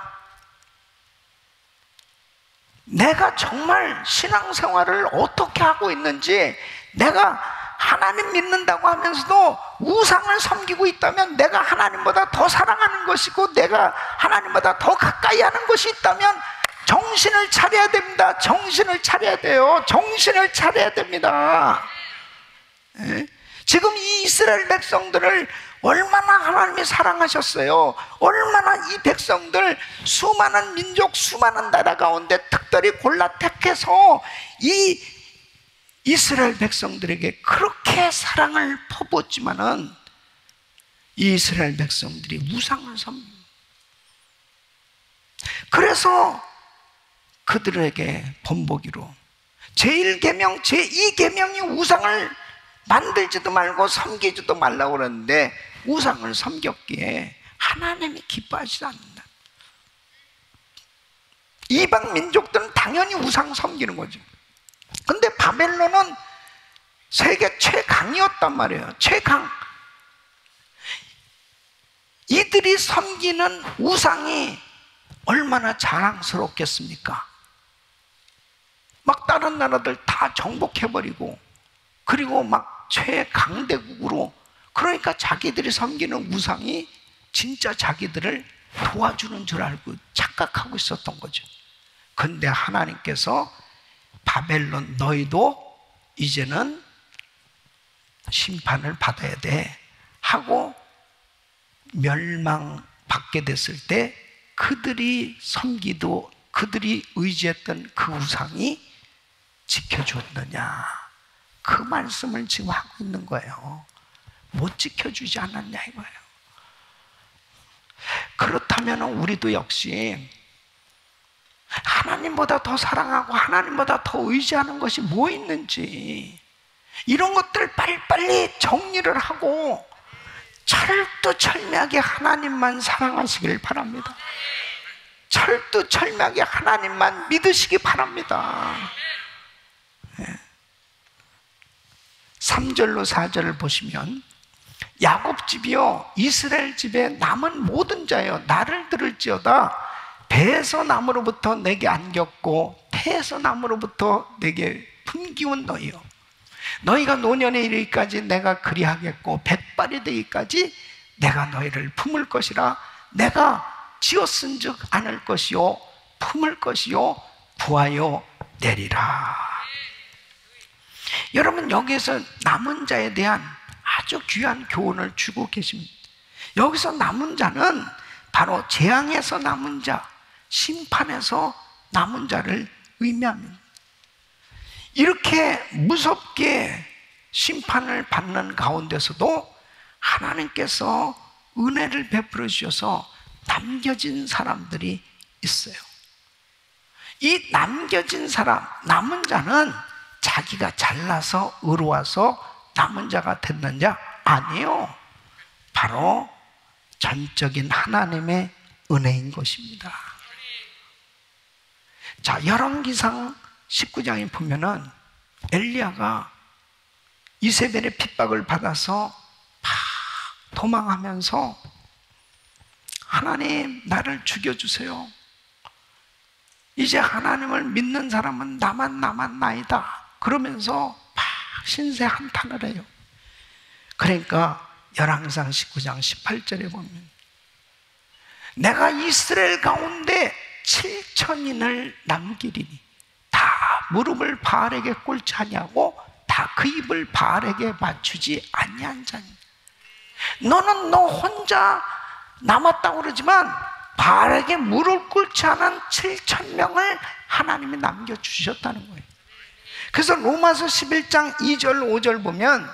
내가 정말 신앙생활을 어떻게 하고 있는지, 내가 하나님 믿는다고 하면서도 우상을 섬기고 있다면 내가 하나님보다 더 사랑하는 것이고 내가 하나님보다 더 가까이 하는 것이 있다면 정신을 차려야 됩니다. 정신을 차려야 돼요. 정신을 차려야 됩니다. 지금 이 이스라엘 백성들을 얼마나 하나님이 사랑하셨어요. 얼마나 이 백성들, 수많은 민족, 수많은 나라 가운데 특별히 골라 택해서 이 이스라엘 백성들에게 그렇게 사랑을 퍼붓지만은 이 이스라엘 백성들이 우상을 섬깁니다. 그래서 그들에게 본보기로 제1계명, 제2계명이 우상을 만들지도 말고 섬기지도 말라고 그러는데 우상을 섬겼기에 하나님이 기뻐하지 않는다. 이방 민족들은 당연히 우상 섬기는 거죠. 근데 바벨론은 세계 최강이었단 말이에요. 최강. 이들이 섬기는 우상이 얼마나 자랑스럽겠습니까? 막 다른 나라들 다 정복해버리고, 그리고 막 최강대국으로, 그러니까 자기들이 섬기는 우상이 진짜 자기들을 도와주는 줄 알고 착각하고 있었던 거죠. 근데 하나님께서 바벨론 너희도 이제는 심판을 받아야 돼 하고 멸망받게 됐을 때 그들이 섬기도, 그들이 의지했던 그 우상이 지켜줬느냐, 그 말씀을 지금 하고 있는 거예요. 못 지켜주지 않았냐 이거예요. 그렇다면 우리도 역시 하나님보다 더 사랑하고 하나님보다 더 의지하는 것이 뭐 있는지, 이런 것들을 빨리빨리 정리를 하고 철두철미하게 하나님만 사랑하시길 바랍니다. 철두철미하게 하나님만 믿으시기 바랍니다. 3절로 4절을 보시면, 야곱 집이요 이스라엘 집에 남은 모든 자여 나를 들을지어다. 배에서 남으로부터 내게 안겼고 태에서 남으로부터 내게 품기운 너희여, 너희가 노년에 이르기까지 내가 그리하겠고 백발이 되기까지 내가 너희를 품을 것이라. 내가 지었은즉 안을 것이요 품을 것이요 부하여 내리라. 여러분, 여기에서 남은 자에 대한 아주 귀한 교훈을 주고 계십니다. 여기서 남은 자는 바로 재앙에서 남은 자, 심판에서 남은 자를 의미합니다. 이렇게 무섭게 심판을 받는 가운데서도 하나님께서 은혜를 베풀어 주셔서 남겨진 사람들이 있어요. 이 남겨진 사람, 남은 자는 자기가 잘나서 의로워서 남은 자가 됐느냐? 아니에요. 바로 전적인 하나님의 은혜인 것입니다. 자, 열왕기상 19장에 보면은 엘리야가 이세벨의 핍박을 받아서 막 도망하면서 하나님 나를 죽여주세요. 이제 하나님을 믿는 사람은 나만 남았나이다. 그러면서 막 신세 한탄을 해요. 그러니까 열왕기상 19장 18절에 보면 내가 이스라엘 가운데 7천인을 남기리니 다 무릎을 바알에게 꿇지 아니하고 다 그 입을 바알에게 맞추지 아니한 자니. 너는 너 혼자 남았다고 그러지만 바알에게 무릎 꿇지 않은 7천 명을 하나님이 남겨주셨다는 거예요. 그래서 로마서 11장 2절 5절 보면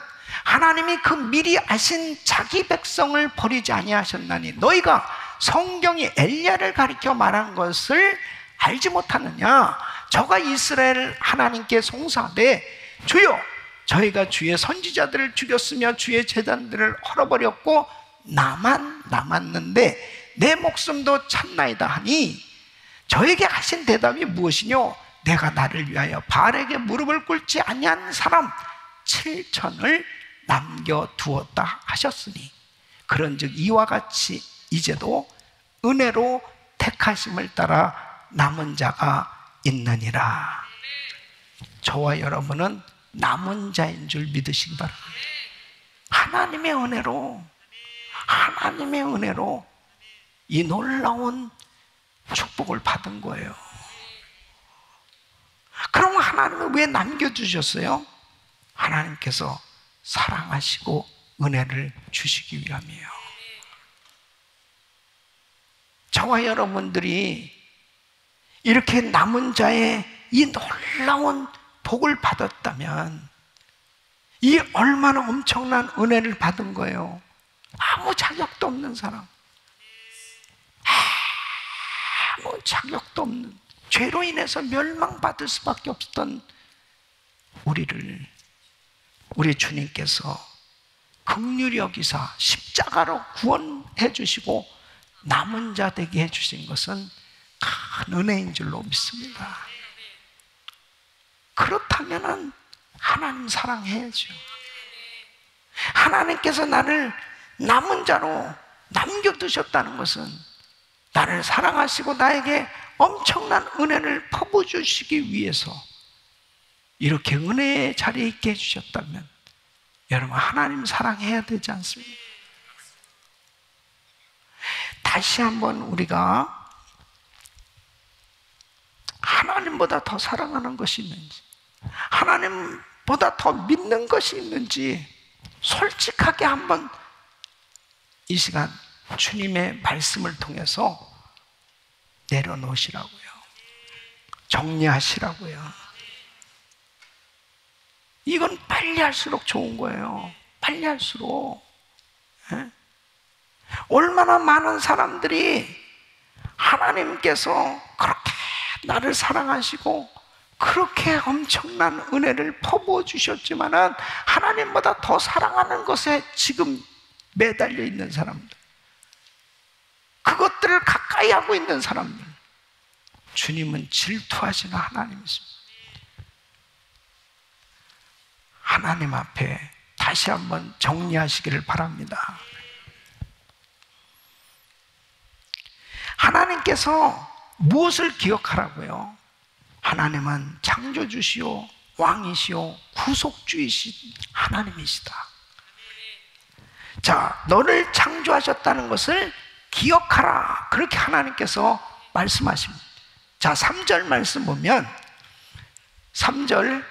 하나님이 그 미리 아신 자기 백성을 버리지 아니하셨나니 너희가 성경이 엘리야를 가리켜 말한 것을 알지 못하느냐? 저가 이스라엘 하나님께 송사하되 주여 저희가 주의 선지자들을 죽였으며 주의 제단들을 헐어버렸고 나만 남았는데 내 목숨도 참나이다 하니 저에게 하신 대답이 무엇이뇨? 내가 나를 위하여 바알에게 무릎을 꿇지 아니한 사람 7천을 남겨두었다 하셨으니 그런즉 이와 같이 이제도 은혜로 택하심을 따라 남은 자가 있느니라. 저와 여러분은 남은 자인 줄 믿으시기 바랍니다. 하나님의 은혜로 이 놀라운 축복을 받은 거예요. 그럼 하나님은 왜 남겨주셨어요? 하나님께서 사랑하시고 은혜를 주시기 위함이에요. 저와 여러분들이 이렇게 남은 자의 이 놀라운 복을 받았다면 이 얼마나 엄청난 은혜를 받은 거예요. 아무 자격도 없는 사람, 아무 자격도 없는, 죄로 인해서 멸망받을 수밖에 없었던 우리 주님께서 긍휼히 여기사 십자가로 구원해 주시고 남은 자 되게 해 주신 것은 큰 은혜인 줄로 믿습니다. 그렇다면 하나님 사랑해야죠. 하나님께서 나를 남은 자로 남겨두셨다는 것은 나를 사랑하시고 나에게 엄청난 은혜를 퍼부어주시기 위해서 이렇게 은혜의 자리에 있게 해주셨다면 여러분 하나님 사랑해야 되지 않습니까? 다시 한번 우리가 하나님보다 더 사랑하는 것이 있는지, 하나님보다 더 믿는 것이 있는지 솔직하게 한번 이 시간 주님의 말씀을 통해서 내려놓으시라고요. 정리하시라고요. 이건 빨리 할수록 좋은 거예요. 빨리 할수록. 얼마나 많은 사람들이 하나님께서 그렇게 나를 사랑하시고 그렇게 엄청난 은혜를 퍼부어 주셨지만은 하나님보다 더 사랑하는 것에 지금 매달려 있는 사람들, 그것들을 가까이 하고 있는 사람들, 주님은 질투하시는 하나님이십니다. 하나님 앞에 다시 한번 정리하시기를 바랍니다. 하나님께서 무엇을 기억하라고요? 하나님은 창조주시오 왕이시오 구속주이신 하나님이시다. 자, 너를 창조하셨다는 것을 기억하라. 그렇게 하나님께서 말씀하십니다. 자, 3절 말씀 보면 3절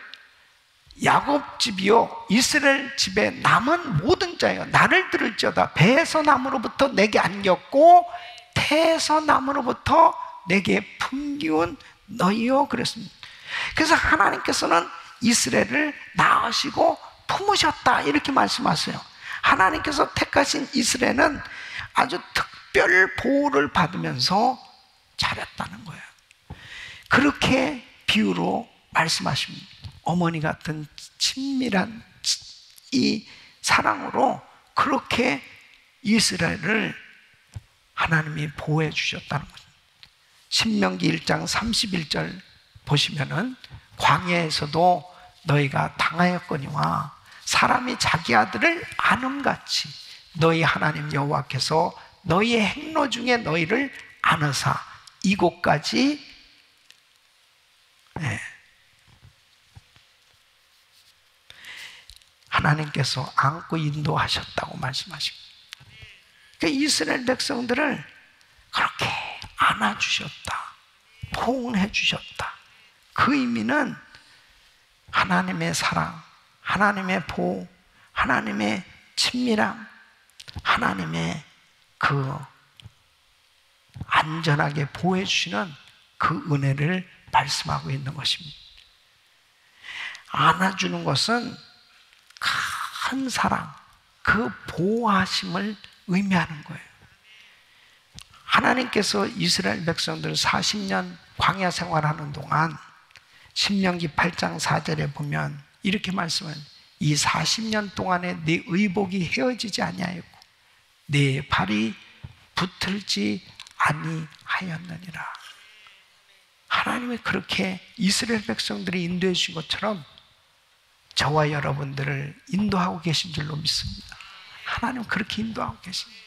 야곱 집이요 이스라엘 집에 남은 모든 자여 나를 들을지어다. 배에서 나무로부터 내게 안겼고 태에서 나무로부터 내게 품기운 너희요 그랬습니다. 그래서 하나님께서는 이스라엘을 낳으시고 품으셨다 이렇게 말씀하세요. 하나님께서 택하신 이스라엘은 아주 특별 보호를 받으면서 자랐다는 거예요. 그렇게 비유로 말씀하십니다. 어머니 같은 친밀한 이 사랑으로 그렇게 이스라엘을 하나님이 보호해 주셨다는 거죠. 신명기 1장 31절 보시면은 광야에서도 너희가 당하였거니와 사람이 자기 아들을 안음같이 너희 하나님 여호와께서 너희의 행로 중에 너희를 안으사 이곳까지 하나님께서 안고 인도하셨다고 말씀하십니다. 그러니까 이스라엘 백성들을 그렇게 안아주셨다, 포옹해 주셨다. 그 의미는 하나님의 사랑, 하나님의 보호, 하나님의 친밀함, 하나님의 그 안전하게 보호해 주시는 그 은혜를 말씀하고 있는 것입니다. 안아주는 것은 큰 사랑, 그 보호하심을 의미하는 거예요. 하나님께서 이스라엘 백성들 40년 광야 생활하는 동안 신명기 8장 4절에 보면 이렇게 말씀합니다. 이 40년 동안에 네 의복이 헤어지지 아니하였고 네 발이 붙들지 아니하였느니라. 하나님이 그렇게 이스라엘 백성들이 인도해 주신 것처럼 저와 여러분들을 인도하고 계신 줄로 믿습니다. 하나님 그렇게 인도하고 계십니다.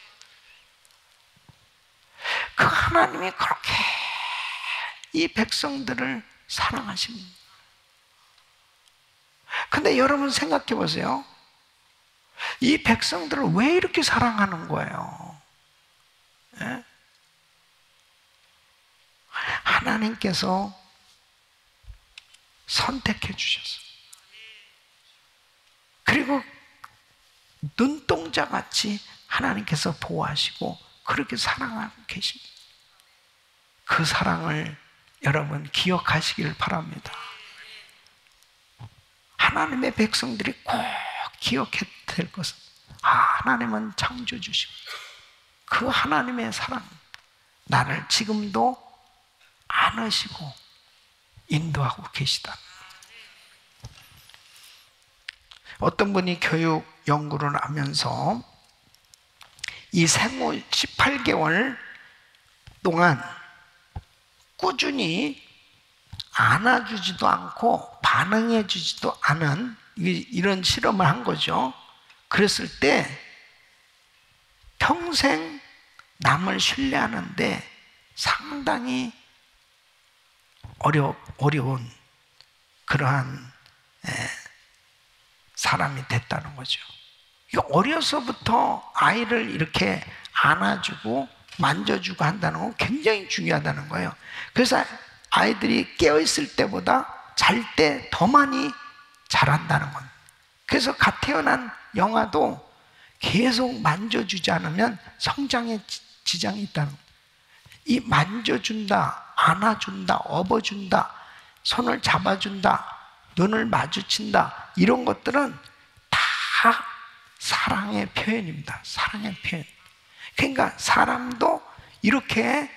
그 하나님이 그렇게 이 백성들을 사랑하십니다. 근데 여러분 생각해 보세요. 이 백성들을 왜 이렇게 사랑하는 거예요? 예? 하나님께서 선택해 주셨어요. 그리고 눈동자같이 하나님께서 보호하시고 그렇게 사랑하고 계십니다. 그 사랑을 여러분 기억하시길 바랍니다. 하나님의 백성들이 꼭 기억해야 될 것은 하나님은 창조주시고 그 하나님의 사랑 나를 지금도 안으시고 인도하고 계시다. 어떤 분이 교육 연구를 하면서 이 생후 18개월 동안 꾸준히 안아주지도 않고 반응해주지도 않은 이런 실험을 한 거죠. 그랬을 때 평생 남을 신뢰하는데 상당히 어려운 그러한 사람이 됐다는 거죠. 어려서부터 아이를 이렇게 안아주고 만져주고 한다는 건 굉장히 중요하다는 거예요. 그래서 아이들이 깨어있을 때보다 잘 때 더 많이 자란다는 건. 그래서 갓 태어난 영아도 계속 만져주지 않으면 성장에 지장이 있다는 거예요. 이 만져준다, 안아준다, 업어준다, 손을 잡아준다, 눈을 마주친다, 이런 것들은 다 사랑의 표현입니다. 사랑의 표현. 그러니까 사람도 이렇게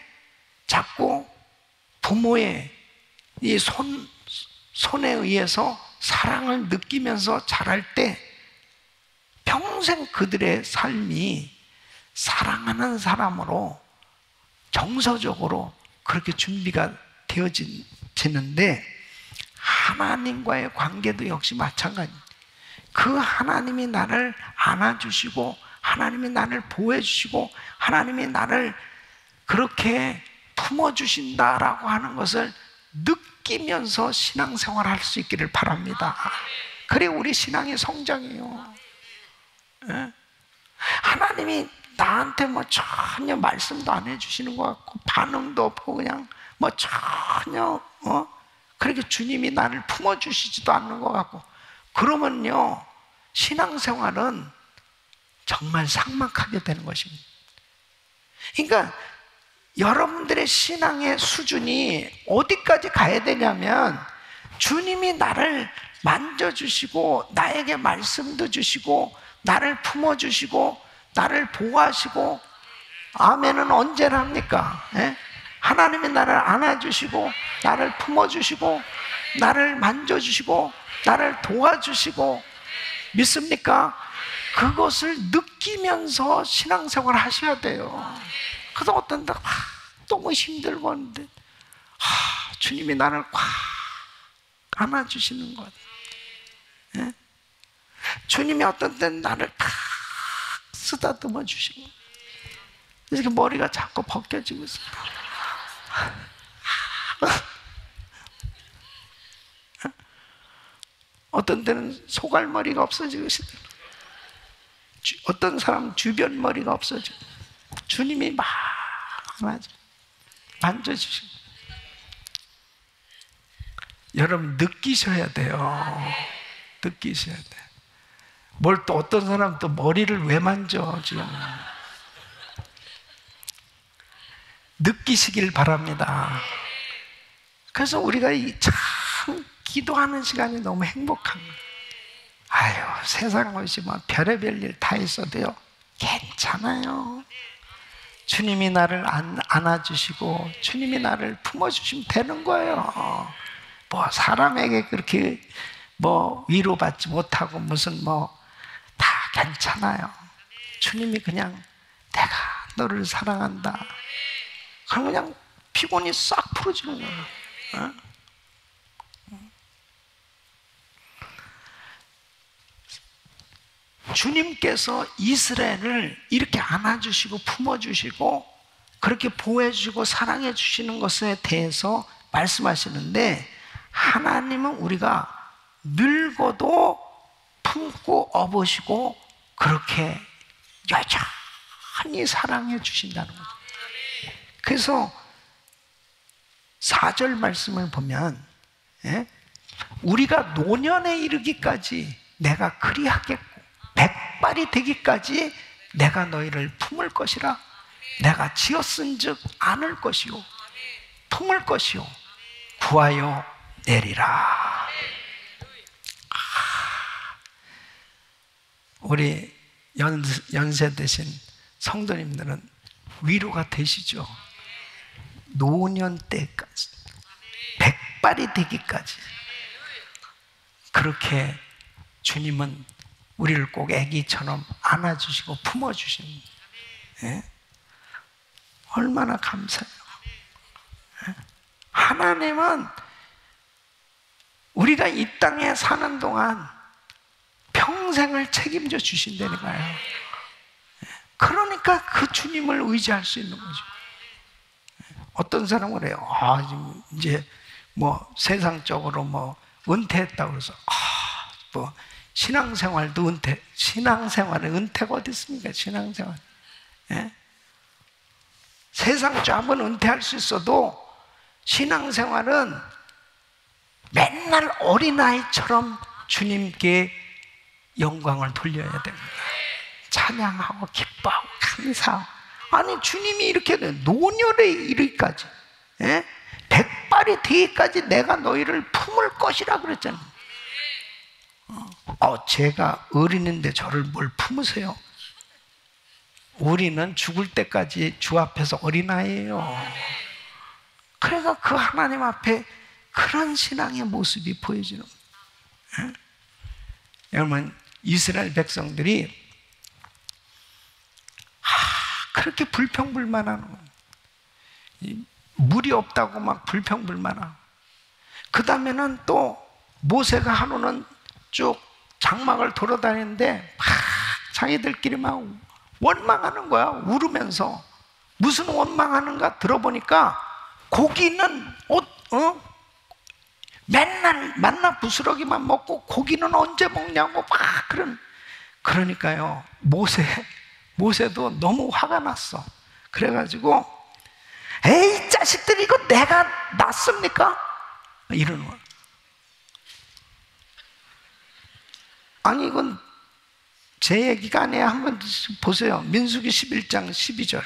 자꾸 부모의 이 손에 의해서 사랑을 느끼면서 자랄 때 평생 그들의 삶이 사랑하는 사람으로 정서적으로 그렇게 준비가 되어지는데 하나님과의 관계도 역시 마찬가지입니다. 그 하나님이 나를 안아주시고 하나님이 나를 보호해주시고 하나님이 나를 그렇게 품어주신다라고 하는 것을 느끼면서 신앙생활을 할 수 있기를 바랍니다. 그래 우리 신앙의 성장이에요. 예? 하나님이 나한테 뭐 전혀 말씀도 안 해주시는 것 같고 반응도 없고 그냥 뭐 전혀 그렇게 주님이 나를 품어주시지도 않는 것 같고 그러면요 신앙생활은 정말 삭막하게 되는 것입니다. 그러니까 여러분들의 신앙의 수준이 어디까지 가야 되냐면 주님이 나를 만져주시고 나에게 말씀도 주시고 나를 품어주시고 나를 보호하시고 아멘은 언제나 합니까? 예? 하나님이 나를 안아주시고 나를 품어주시고 나를 만져주시고 나를 도와주시고 믿습니까? 그것을 느끼면서 신앙생활을 하셔야 돼요. 그래서 어떤 때 너무 힘들고 하는데 주님이 나를 꽉 안아주시는 것. 예? 주님이 어떤 때는 나를 탁 쓰다듬어 주시고 이렇게 머리가 자꾸 벗겨지고 있어요. 어떤 때는 소갈머리가 없어지고 있어요. 어떤 사람은 주변 머리가 없어지고 주님이 막 만져주시고 여러분 느끼셔야 돼요. 느끼셔야 돼요. 뭘 또 어떤 사람은 또 머리를 왜 만져 지금 느끼시길 바랍니다. 그래서 우리가 참 기도하는 시간이 너무 행복합니다. 아유, 세상 것이 뭐 별의별 일 다 있어도요, 괜찮아요. 주님이 나를 안아주시고 주님이 나를 품어주시면 되는 거예요. 뭐 사람에게 그렇게 뭐 위로받지 못하고 무슨 뭐 다 괜찮아요. 주님이 그냥 내가 너를 사랑한다. 그럼 그냥 피곤이 싹 풀어지는 거예요. 어? 주님께서 이스라엘을 이렇게 안아주시고 품어주시고 그렇게 보호해주시고 사랑해주시는 것에 대해서 말씀하시는데, 하나님은 우리가 늙어도 품고 업으시고 그렇게 여전히 사랑해 주신다는 거죠. 그래서 4절 말씀을 보면, 우리가 노년에 이르기까지 내가 그리하겠고 백발이 되기까지 내가 너희를 품을 것이라. 내가 지었은즉 안을 것이요 품을 것이요 구하여 내리라. 우리 연세 드신 성도님들은 위로가 되시죠? 노년 때까지, 백발이 되기까지 그렇게 주님은 우리를 꼭 아기처럼 안아주시고 품어주시는, 얼마나 감사해요. 하나님은 우리가 이 땅에 사는 동안 평생을 책임져 주신다는 거예요. 그러니까 그 주님을 의지할 수 있는 거죠. 어떤 사람은 그래요. 이제 뭐 세상적으로 뭐 은퇴했다고 그래서 뭐 신앙생활도 신앙생활에 은퇴가 어디 있습니까? 신앙생활. 세상 잡은 은퇴할 수 있어도 신앙생활은 맨날 어린아이처럼 주님께 영광을 돌려야 됩니다. 찬양하고 기뻐하고 감사하고. 아니, 주님이 이렇게 노년에 이르기까지, 백발이 되기까지 내가 너희를 품을 것이라 그랬잖아요. 제가 어린인데 저를 뭘 품으세요? 우리는 죽을 때까지 주 앞에서 어린아이예요. 그래서 그 하나님 앞에 그런 신앙의 모습이 보여지는 거예요. 여러분, 이스라엘 백성들이 그렇게 불평불만하는 거예요. 물이 없다고 막 불평불만하고, 그 다음에는 또 모세가 하루는 쭉 장막을 돌아다니는데 막 자기들끼리 막 원망하는 거야. 울으면서. 무슨 원망하는가 들어보니까 고기는 맨날 만나 부스러기만 먹고 고기는 언제 먹냐고 막 그러니까요, 모세도 너무 화가 났어. 그래가지고 에이 자식들이 이거 내가 낳습니까? 이러는 거야. 아니, 이건 제 얘기가 아니에요. 한번 보세요. 민수기 11장 12절.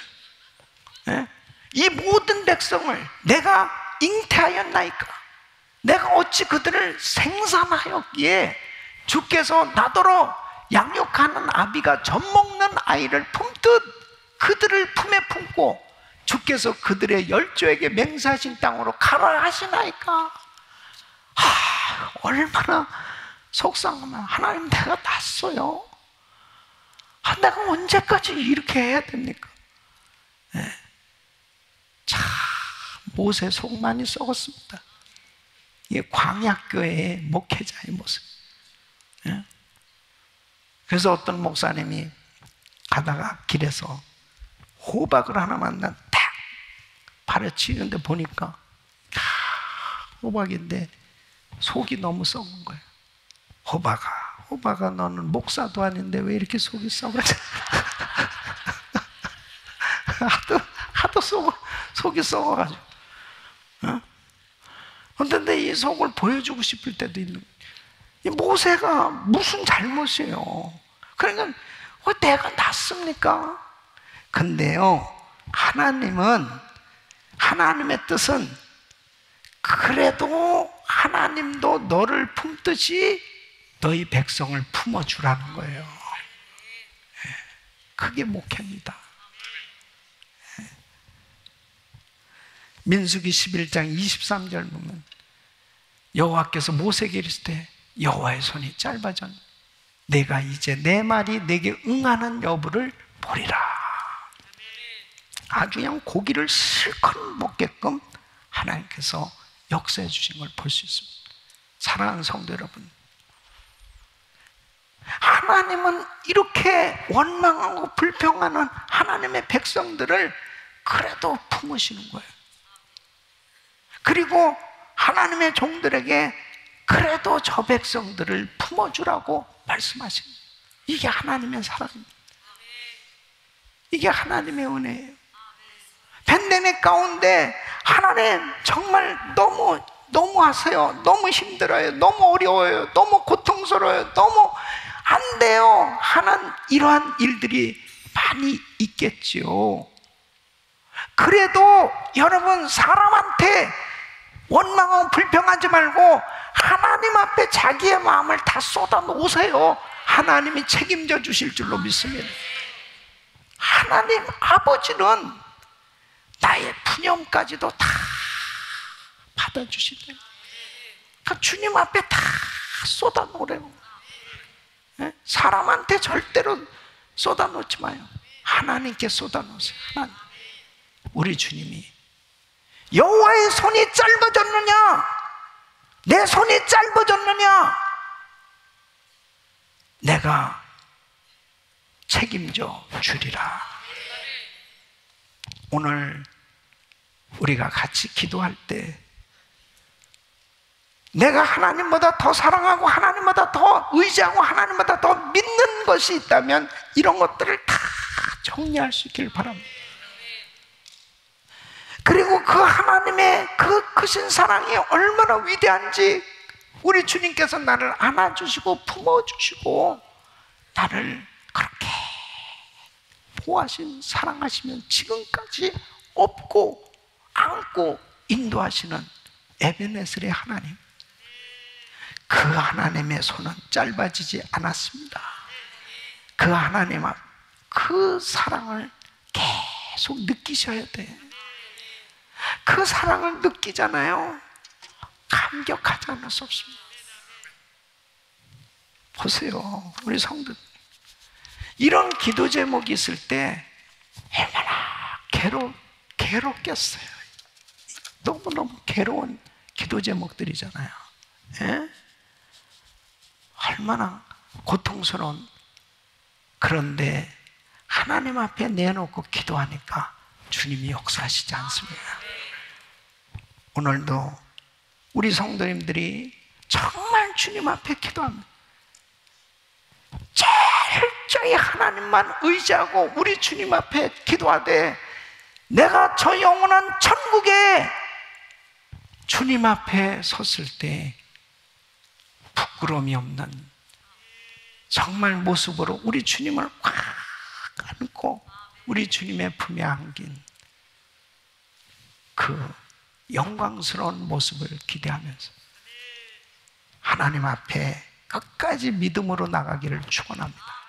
이 모든 백성을 내가 잉태하였나이까? 내가 어찌 그들을 생산하였기에 주께서 나더러 양육하는 아비가 젖 먹는 아이를 품듯 그들을 품에 품고 주께서 그들의 열조에게 맹세하신 땅으로 가라 하시나이까? 얼마나 속상하면, 하나님 내가 낳았어요. 내가 언제까지 이렇게 해야 됩니까? 참 모세 속 많이 썩었습니다. 이게 광야교회의 목회자의 모습. 그래서 어떤 목사님이 가다가 길에서 호박을 하나 만나 탁 발에 치는데 보니까 호박인데 속이 너무 썩은 거예요. 호박아, 너는 목사도 아닌데 왜 이렇게 속이 썩어? 하도 속이 썩어가지고. 그런데 이 속을 보여주고 싶을 때도 있는 거예요. 이 모세가 무슨 잘못이에요? 그러니까 왜 내가 낳습니까? 근데요, 하나님의 뜻은 그래도 하나님도 너를 품듯이 너희 백성을 품어주라는 거예요. 그게 목회입니다. 민수기 11장 23절 보면 여호와께서 모세에게 이르시되 여호와의 손이 짧아졌네. 내가 이제 내 말이 내게 응하는 여부를 보리라. 아주 그냥 고기를 실컷 먹게끔 하나님께서 역사해 주신 걸 볼 수 있습니다. 사랑하는 성도 여러분, 하나님은 이렇게 원망하고 불평하는 하나님의 백성들을 그래도 품으시는 거예요. 그리고 하나님의 종들에게 그래도 저 백성들을 품어주라고 말씀하십니다. 이게 하나님의 사랑입니다. 이게 하나님의 은혜예요. 팬데믹 가운데 하나님 정말 너무하세요. 너무 힘들어요. 너무 어려워요. 너무 고통스러워요. 너무 안 돼요 하는 이러한 일들이 많이 있겠지요. 그래도 여러분, 사람한테 원망하고 불평하지 말고 하나님 앞에 자기의 마음을 다 쏟아 놓으세요. 하나님이 책임져 주실 줄로 믿습니다. 하나님 아버지는 나의 푸념까지도 다 받아주시대요. 그러니까 주님 앞에 다 쏟아 놓으래요. 사람한테 절대로 쏟아 놓지 마요. 하나님께 쏟아 놓으세요. 하나님. 우리 주님이 여호와의 손이 짧아졌느냐? 내 손이 짧아졌느냐? 내가 책임져 주리라. 오늘 우리가 같이 기도할 때 내가 하나님보다 더 사랑하고 하나님보다 더 의지하고 하나님보다 더 믿는 것이 있다면 이런 것들을 다 정리할 수 있기를 바랍니다. 그리고 그 하나님의 그 크신 사랑이 얼마나 위대한지 우리 주님께서 나를 안아주시고 품어주시고 나를 그렇게 보호하신, 사랑하시면 지금까지 업고 안고 인도하시는 에베네셀의 하나님, 그 하나님의 손은 짧아지지 않았습니다. 그 하나님 앞, 그 사랑을 계속 느끼셔야 돼. 그 사랑을 느끼잖아요. 감격하지 않을 수 없습니다. 보세요, 우리 성도 이런 기도 제목이 있을 때 얼마나 괴롭겠어요. 너무너무 괴로운 기도 제목들이잖아요. 예? 얼마나 고통스러운. 그런데 하나님 앞에 내놓고 기도하니까 주님이 역사하시지 않습니다. 오늘도 우리 성도님들이 정말 주님 앞에 기도합니다. 철저히 하나님만 의지하고 우리 주님 앞에 기도하되 내가 저 영원한 천국에 주님 앞에 섰을 때 부끄러움이 없는 정말 모습으로 우리 주님을 꽉 안고 우리 주님의 품에 안긴 그 영광스러운 모습을 기대하면서 하나님 앞에 끝까지 믿음으로 나가기를 축원합니다.